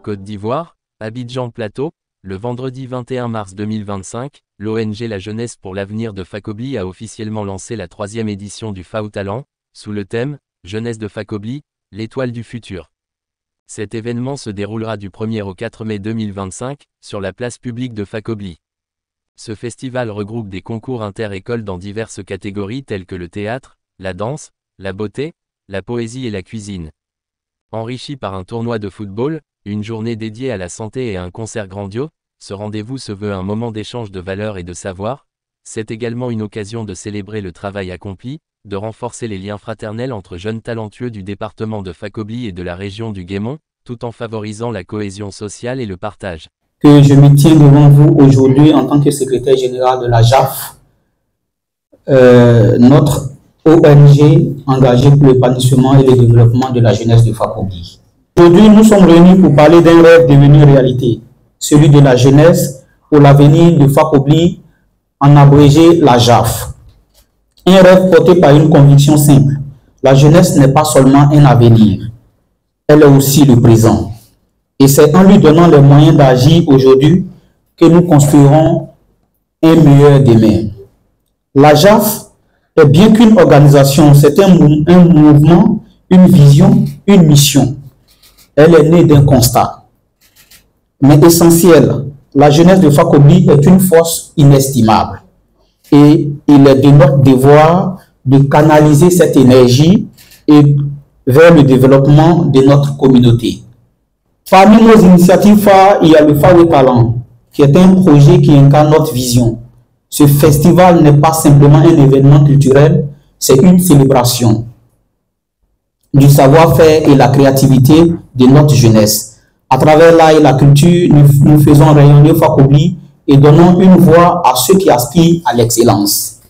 Côte d'Ivoire, Abidjan Plateau, le vendredi 21 mars 2025, l'ONG La Jeunesse pour l'avenir de Fakobli a officiellement lancé la 3e édition du FAO Talent, sous le thème « Jeunesse de Fakobli, l'étoile du futur ». Cet événement se déroulera du 1er au 4 mai 2025, sur la place publique de Fakobli. Ce festival regroupe des concours inter-écoles dans diverses catégories telles que le théâtre, la danse, la beauté, la poésie et la cuisine. Enrichi par un tournoi de football, une journée dédiée à la santé et un concert grandiose, ce rendez-vous se veut un moment d'échange de valeurs et de savoir. C'est également une occasion de célébrer le travail accompli, de renforcer les liens fraternels entre jeunes talentueux du département de Fakobli et de la région du Guémont, tout en favorisant la cohésion sociale et le partage. Que je me tiens devant vous aujourd'hui en tant que secrétaire général de la JAF, notre ONG engagée pour l'épanouissement et le développement de la jeunesse de Fakobli. Aujourd'hui, nous sommes réunis pour parler d'un rêve devenu réalité, celui de la jeunesse pour l'avenir de Fakobli, en abrégé la JAF. Un rêve porté par une conviction simple. La jeunesse n'est pas seulement un avenir, elle est aussi le présent. Et c'est en lui donnant les moyens d'agir aujourd'hui que nous construirons un meilleur demain. La JAF est bien qu'une organisation, c'est un mouvement, une vision, une mission. Elle est née d'un constat. Mais essentiel, la jeunesse de Fakobli est une force inestimable. Et il est de notre devoir de canaliser cette énergie vers le développement de notre communauté. Parmi nos initiatives phares, il y a le FAO Talent, qui est un projet qui incarne notre vision. Ce festival n'est pas simplement un événement culturel, c'est une célébration du savoir-faire et la créativité de notre jeunesse. À travers l'art et la culture, nous faisons rayonner Fakobli et donnons une voix à ceux qui aspirent à l'excellence.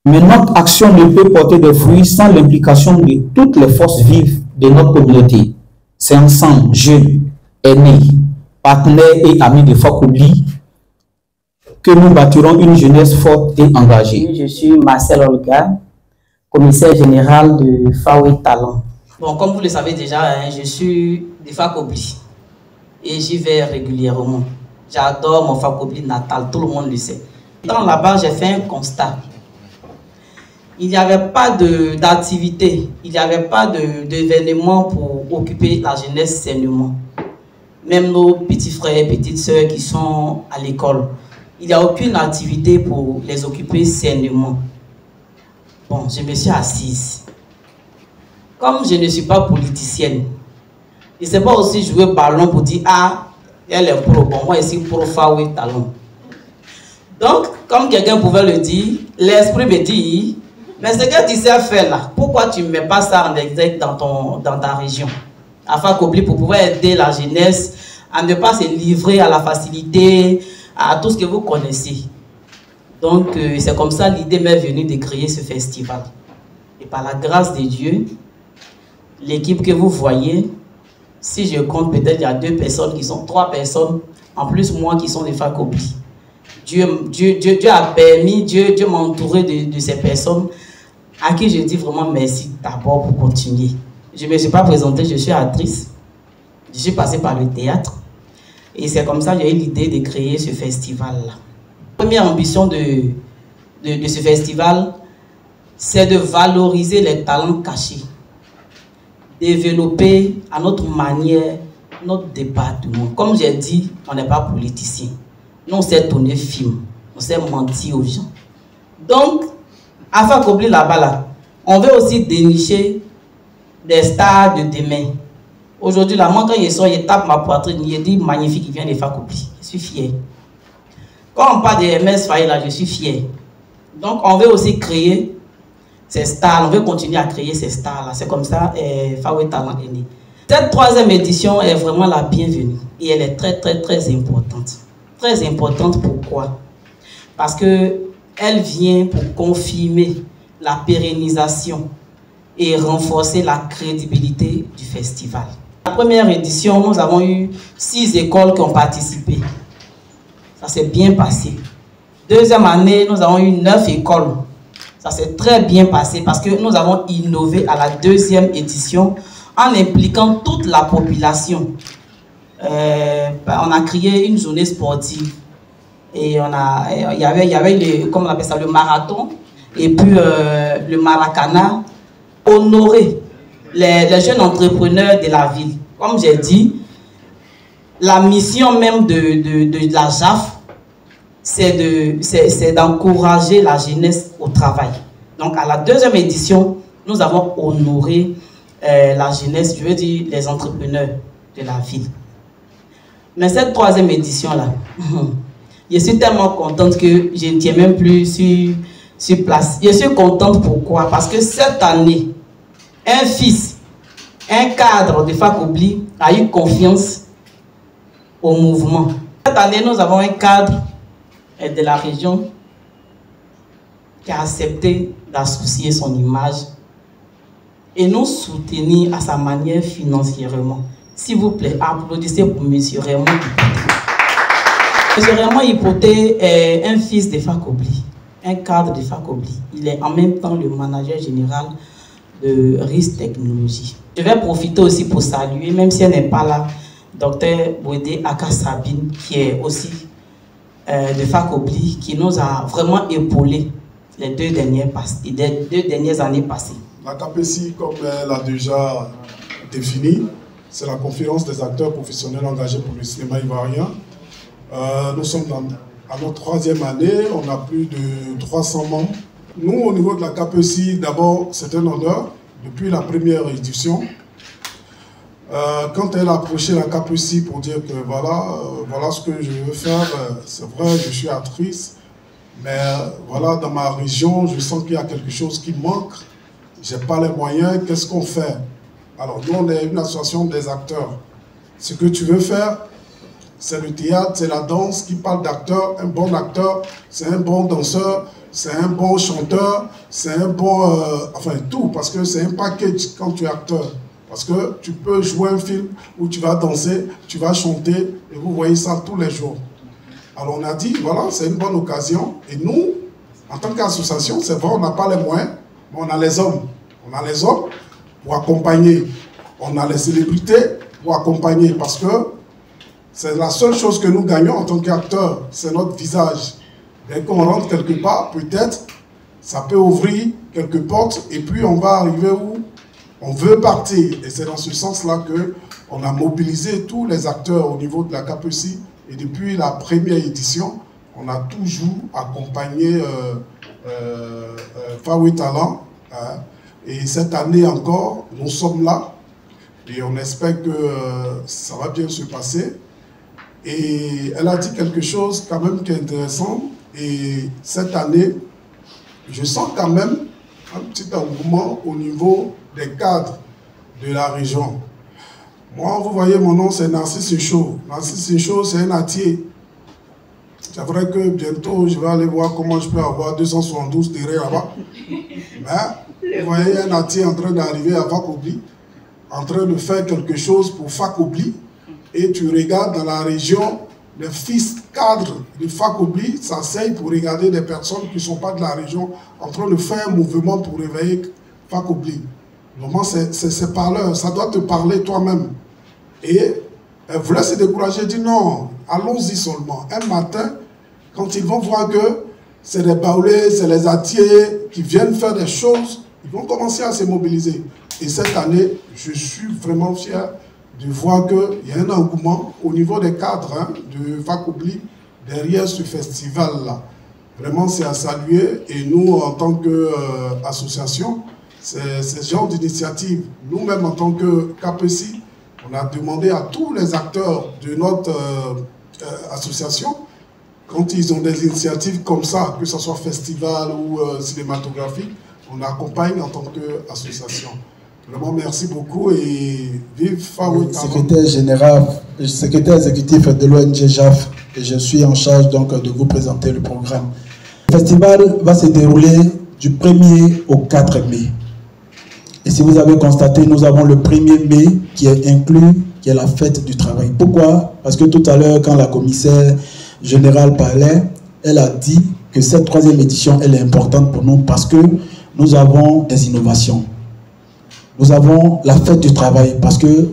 Mais notre action ne peut porter des fruits sans l'implication de toutes les forces vives de notre communauté. C'est ensemble, jeunes, aînés, partenaires et amis de Fakobli, que nous bâtirons une jeunesse forte et engagée. Je suis Marcel Olga, commissaire général de FAO Talent. Bon, comme vous le savez déjà, je suis de Fakobli et j'y vais régulièrement. J'adore mon Fakobli natal, tout le monde le sait. Dans là-bas, j'ai fait un constat. Il n'y avait pas d'activité, il n'y avait pas d'événement pour occuper la jeunesse sainement. Même nos petits frères et petites sœurs qui sont à l'école, il n'y a aucune activité pour les occuper sainement. Bon, je me suis assise. Comme je ne suis pas politicienne, je ne sais pas aussi jouer ballon pour dire « Ah, elle est pro, bon, moi ici pro FAO Talent ». Donc, comme quelqu'un pouvait le dire, l'esprit me dit « Mais ce que tu sais faire là, pourquoi tu ne mets pas ça en exergue dans ta région ?» À Fakobli pour pouvoir aider la jeunesse à ne pas se livrer à la facilité, à tout ce que vous connaissez. Donc, c'est comme ça l'idée m'est venue de créer ce festival. Et par la grâce de Dieu, l'équipe que vous voyez, si je compte, peut-être il y a 2 personnes qui sont 3 personnes, en plus moi qui sont des Fakobli. Dieu a permis, Dieu m'a entouré de ces personnes à qui je dis vraiment merci d'abord pour continuer. Je ne me suis pas présentée, je suis actrice, je suis passée par le théâtre et c'est comme ça que j'ai eu l'idée de créer ce festival-là. La première ambition de ce festival, c'est de valoriser les talents cachés, développer à notre manière notre département. Comme j'ai dit, on n'est pas politicien. Nous, on sait tourner film, on sait mentir aux gens. Donc, à Fakobli là-bas, on veut aussi dénicher des stars de demain. Aujourd'hui, là, moi, quand il sort, il tape ma poitrine, il dit magnifique, il vient de Fakobli. Je suis fier. Quand on parle de MS Faye, là, je suis fier. Donc, on veut aussi créer ces stars, on veut continuer à créer ces stars-là. C'est comme ça, FAO Talent est né. Cette 3e édition est vraiment la bienvenue et elle est très, très, très importante. Très importante, pourquoi? Parce qu'elle vient pour confirmer la pérennisation et renforcer la crédibilité du festival. La première édition, nous avons eu 6 écoles qui ont participé. Ça s'est bien passé. Deuxième année, nous avons eu 9 écoles. Ça s'est très bien passé parce que nous avons innové à la 2e édition en impliquant toute la population. on a créé une journée sportive. Et il y avait comme on appelle ça, le marathon et puis le maracana, honorer les jeunes entrepreneurs de la ville. Comme j'ai dit, la mission même de la JAF, c'est d'encourager la jeunesse au travail. Donc à la deuxième édition, nous avons honoré la jeunesse, je veux dire les entrepreneurs de la ville. Mais cette troisième édition-là, je suis tellement contente que je ne tiens même plus sur place. Je suis contente pourquoi? Parce que cette année, un fils, un cadre de FACOBLI a eu confiance au mouvement. Cette année, nous avons un cadre de la région qui a accepté d'associer son image et nous soutenir à sa manière financièrement. S'il vous plaît, applaudissez pour M. Raymond Hipoté. M. Raymond Hipoté est un fils de FACOBLI, un cadre de FACOBLI. Il est en même temps le manager général de RIS Technologies. Je vais profiter aussi pour saluer, même si elle n'est pas là, Dr Bouedé Aka Sabine, qui est aussi de FACOBLI, qui nous a vraiment épaulés les deux dernières années passées. La KPSI, comme elle a déjà défini, c'est la conférence des acteurs professionnels engagés pour le cinéma ivoirien. Nous sommes à notre troisième année, on a plus de 300 membres. Nous, au niveau de la KPSI, d'abord, c'est un honneur. Depuis la première édition, quand elle a approché la KPSI pour dire que voilà ce que je veux faire, c'est vrai, je suis actrice, mais voilà, dans ma région, je sens qu'il y a quelque chose qui manque. Je n'ai pas les moyens, qu'est-ce qu'on fait? Alors nous, on est une association des acteurs. Ce que tu veux faire, c'est le théâtre, c'est la danse qui parle d'acteur. Un bon acteur, c'est un bon danseur, c'est un bon chanteur, c'est un bon... enfin tout, parce que c'est un package quand tu es acteur. Parce que tu peux jouer un film où tu vas danser, tu vas chanter, et vous voyez ça tous les jours. Alors on a dit, voilà, c'est une bonne occasion. Et nous, en tant qu'association, c'est vrai, on n'a pas les moyens, mais on a les hommes. On a les hommes pour accompagner. On a les célébrités pour accompagner. Parce que c'est la seule chose que nous gagnons en tant qu'acteurs, c'est notre visage. Dès qu'on rentre quelque part, peut-être, ça peut ouvrir quelques portes et puis on va arriver où on veut partir. Et c'est dans ce sens-là qu'on a mobilisé tous les acteurs au niveau de la KPSI. Et depuis la première édition, on a toujours accompagné Fawe Talent. Et cette année encore, nous sommes là. Et on espère que ça va bien se passer. Et elle a dit quelque chose quand même qui est intéressant. Et cette année, je sens quand même un petit engouement au niveau des cadres de la région. Moi, vous voyez, mon nom, c'est Narcisse Chaud. Narcisse Chaud, c'est un attier. C'est vrai que bientôt, je vais aller voir comment je peux avoir 272 terrains là-bas. Mais, vous voyez, un attier en train d'arriver à FACOBLI, en train de faire quelque chose pour FACOBLI, et tu regardes dans la région, les fils cadres de FACOBLI s'asseyent pour regarder des personnes qui ne sont pas de la région, en train de faire un mouvement pour réveiller FACOBLI. Normalement, c'est parleur, ça doit te parler toi-même. Et elle voulait se décourager, elle dit non, allons-y seulement. Un matin, quand ils vont voir que c'est des baoulés, c'est les attiers qui viennent faire des choses, ils vont commencer à se mobiliser. Et cette année, je suis vraiment fier de voir qu'il y a un engouement au niveau des cadres de FACOBLI derrière ce festival-là. Vraiment, c'est à saluer. Et nous, en tant qu'association, c'est ce genre d'initiative. Nous-mêmes, en tant que KPSI, on a demandé à tous les acteurs de notre association, quand ils ont des initiatives comme ça, que ce soit festival ou cinématographique, on accompagne en tant qu'association. Vraiment, merci beaucoup et vive Fawe Talent. Secrétaire exécutif de l'ONG JAF, et je suis en charge donc de vous présenter le programme. Le festival va se dérouler du 1er au 4 mai. Et si vous avez constaté, nous avons le 1er mai qui est inclus, qui est la fête du travail. Pourquoi? Parce que tout à l'heure, quand la commissaire générale parlait, elle a dit que cette troisième édition, elle est importante pour nous parce que nous avons des innovations. Nous avons la fête du travail parce que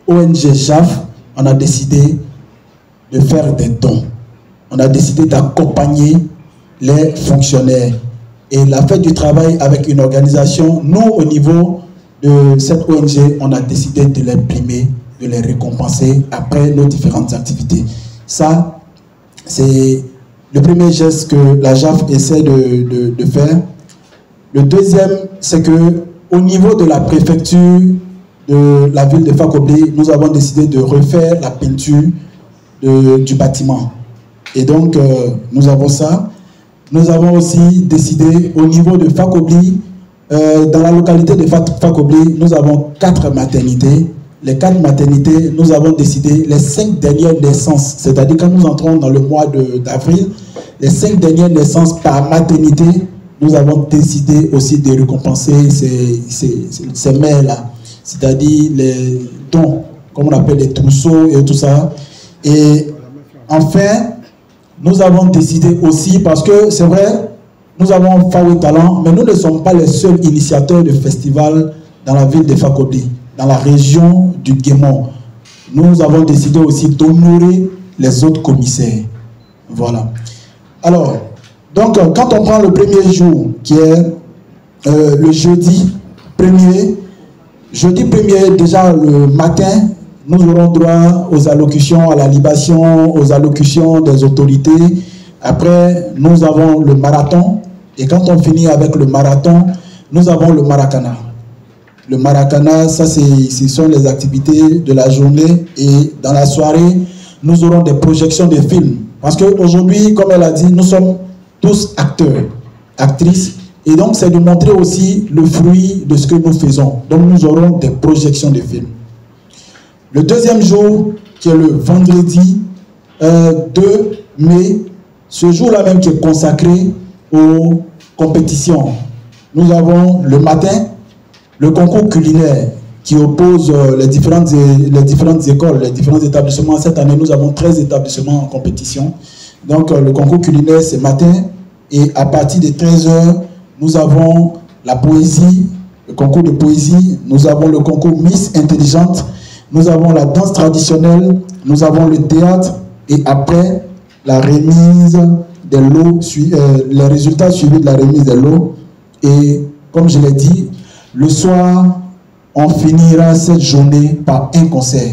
ONG JAF, on a décidé de faire des dons. On a décidé d'accompagner les fonctionnaires. Et la fête du travail avec une organisation, nous, au niveau de cette ONG, on a décidé de les primer, de les récompenser après nos différentes activités. Ça, c'est le premier geste que la JAF essaie de faire. Le deuxième, c'est que au niveau de la préfecture de la ville de Fakoblé, nous avons décidé de refaire la peinture du bâtiment. Et donc, nous avons ça. Nous avons aussi décidé au niveau de Fakoblé, dans la localité de Fakoblé, nous avons 4 maternités. Les 4 maternités, nous avons décidé les 5 dernières naissances, c'est-à-dire quand nous entrons dans le mois d'avril, les 5 dernières naissances par maternité, nous avons décidé aussi de récompenser ces mères-là, c'est-à-dire les dons, comme on appelle les trousseaux et tout ça. Et enfin, nous avons décidé aussi, parce que c'est vrai, nous avons Fawe Talent, mais nous ne sommes pas les seuls initiateurs de festival dans la ville de Fakoblé, dans la région du Guémon. Nous avons décidé aussi d'honorer les autres commissaires. Voilà. Alors, donc, quand on prend le premier jour, qui est le jeudi 1er, déjà le matin, nous aurons droit aux allocutions, à la libation, aux allocutions des autorités. Après, nous avons le marathon. Et quand on finit avec le marathon, nous avons le maracana. Le maracana, ça, ce sont les activités de la journée. Et dans la soirée, nous aurons des projections de films. Parce qu'aujourd'hui, comme elle a dit, nous sommes tous acteurs, actrices. Et donc, c'est de montrer aussi le fruit de ce que nous faisons. Donc, nous aurons des projections de films. Le deuxième jour, qui est le vendredi 2 mai, ce jour-là même qui est consacré aux compétitions. Nous avons le matin le concours culinaire qui oppose les différentes écoles, les différents établissements. Cette année, nous avons 13 établissements en compétition. Donc, le concours culinaire, c'est matin. Et à partir de 13h, nous avons la poésie, le concours de poésie. Nous avons le concours Miss Intelligente. Nous avons la danse traditionnelle. Nous avons le théâtre. Et après, la remise des lots, les résultats suivis de la remise des lots. Et comme je l'ai dit, le soir, on finira cette journée par un concert.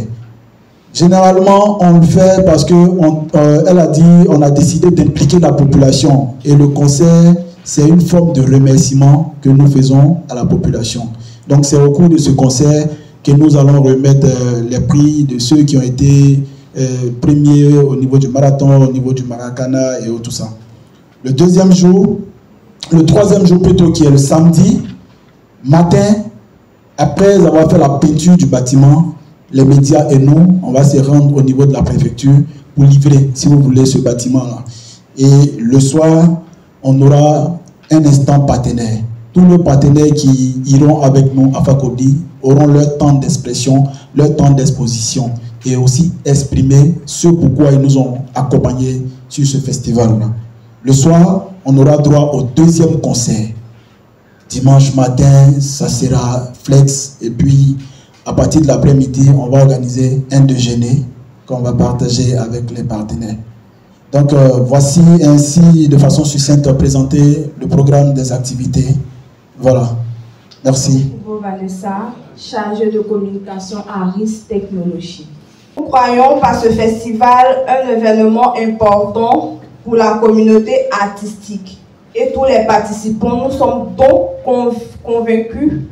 Généralement, on le fait parce qu'elle a dit, on a décidé d'impliquer la population. Et le concert, c'est une forme de remerciement que nous faisons à la population. Donc, c'est au cours de ce concert que nous allons remettre les prix de ceux qui ont été premiers au niveau du marathon, au niveau du maracana et tout ça. Le troisième jour plutôt, qui est le samedi matin, après avoir fait la peinture du bâtiment, les médias et nous, on va se rendre au niveau de la préfecture pour livrer, si vous voulez, ce bâtiment-là. Et le soir, on aura un instant partenaire. Tous nos partenaires qui iront avec nous à Fakoblé auront leur temps d'expression, leur temps d'exposition et aussi exprimer ce pourquoi ils nous ont accompagnés sur ce festival-là. Le soir, on aura droit au deuxième concert. Dimanche matin, ça sera flex. Et puis, à partir de l'après-midi, on va organiser un déjeuner qu'on va partager avec les partenaires. Donc, voici ainsi, de façon succincte, présenter le programme des activités. Voilà. Merci. Vanessa, chargée de communication à RIS Technologies. Nous croyons par ce festival un événement important pour la communauté artistique. Et tous les participants, nous sommes donc convaincus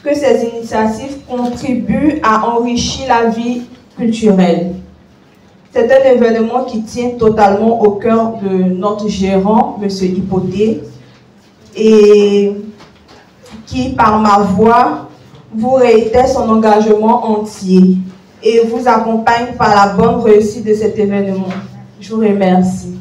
que ces initiatives contribuent à enrichir la vie culturelle. C'est un événement qui tient totalement au cœur de notre gérant, M. Hypothé, et qui, par ma voix, vous réitère son engagement entier et vous accompagne par la bonne réussite de cet événement. Je vous remercie.